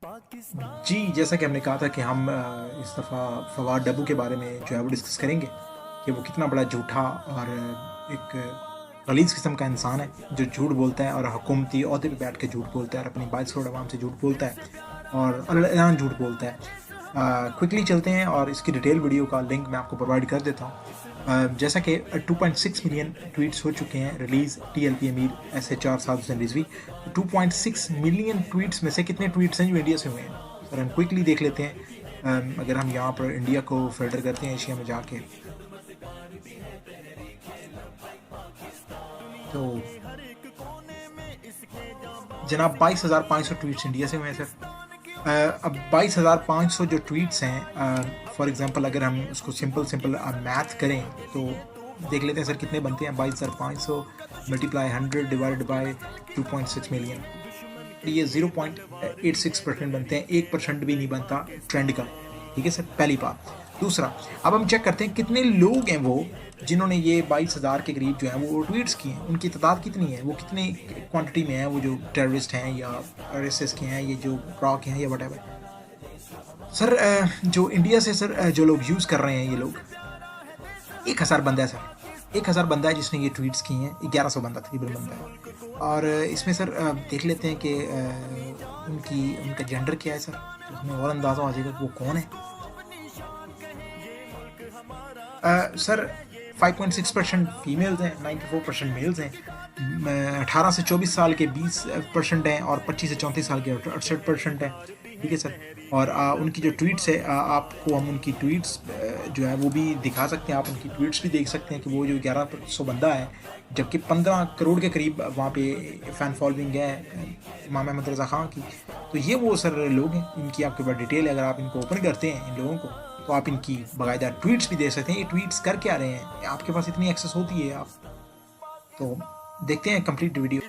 जी, जैसा कि हमने कहा था कि हम इस दफ़ा फवाद डब्बू के बारे में जो है वो डिस्कस करेंगे कि वो कितना बड़ा झूठा और एक गलीज़ किस्म का इंसान है, जो झूठ बोलता है और हुकूमती ओहदे पे बैठ के झूठ बोलता है और अपनी 22 करोड़ अवाम से झूठ बोलता है और अल-ऐलान झूठ बोलता है। क्विकली चलते हैं और इसकी डिटेल वीडियो का लिंक मैं आपको प्रोवाइड कर देता हूँ। जैसा कि 2.6 मिलियन ट्वीट्स हो चुके हैं रिलीज़ टीएलपी अमीर ऐसे 4 साल से रिज़वी। 2.6 मिलियन ट्वीट्स में से कितने ट्वीट्स हैं जो इंडिया से हुए हैं? और हम क्विकली देख लेते हैं। अगर हम यहाँ पर इंडिया को फ़िल्टर करते हैं एशिया में जाके, तो जनाब 22,500 ट्वीट्स इंडिया से हुए हैं सर। अब 22,500 जो ट्वीट्स हैं, फॉर एग्जांपल अगर हम उसको सिंपल मैथ करें तो देख लेते हैं सर कितने बनते हैं। 22,500 मल्टीप्लाई 100 डिवाइडेड बाय 2.6 मिलियन, ये 0.86% बनते हैं। 1% भी नहीं बनता ट्रेंड का। ठीक है सर, पहली बात। दूसरा, अब हम चेक करते हैं कितने लोग हैं वो जिन्होंने ये 22,000 के करीब जो हैं वो ट्वीट्स किए हैं। उनकी तादाद कितनी है, वो कितने क्वांटिटी में है, वो जो टेररिस्ट हैं या आरएसएस के हैं, ये जो प्रॉक हैं या व्हाटएवर। सर जो इंडिया से सर जो लोग यूज़ कर रहे हैं, ये लोग 1,000 बंदा है सर। 1,000 बंदा है जिसने ये ट्वीट्स किए हैं। 1100 बंदा तकरीबन बंदा है। और इसमें सर देख लेते हैं कि उनका जेंडर क्या है सर, तो हमें और अंदाज़ा हो जाएगा कि वो कौन है। सर 5.6% फीमेल्स हैं, 94% मेल्स हैं। 18 से 24 साल के 20% हैं और 25 से 34 साल के 68% हैं। ठीक है सर। और उनकी जो ट्वीट्स है, आपको हम उनकी ट्वीट्स जो है वो भी दिखा सकते हैं। आप उनकी ट्वीट्स भी देख सकते हैं कि वो जो 1100 बंदा है, जबकि 15 करोड़ के करीब वहाँ पे फ़ैन फॉलोइंग है इमाम अहमद रज़ा ख़ान की। तो ये वो सर लोग हैं, इनकी आपके पास डिटेल है। अगर आप इनको ओपन करते हैं इन लोगों को, तो आप इनकी बाकायदा ट्वीट्स भी देख सकते हैं। ये ट्वीट्स कर क्या रहे हैं, आपके पास इतनी एक्सेस होती है। आप तो देखते हैं कंप्लीट वीडियो।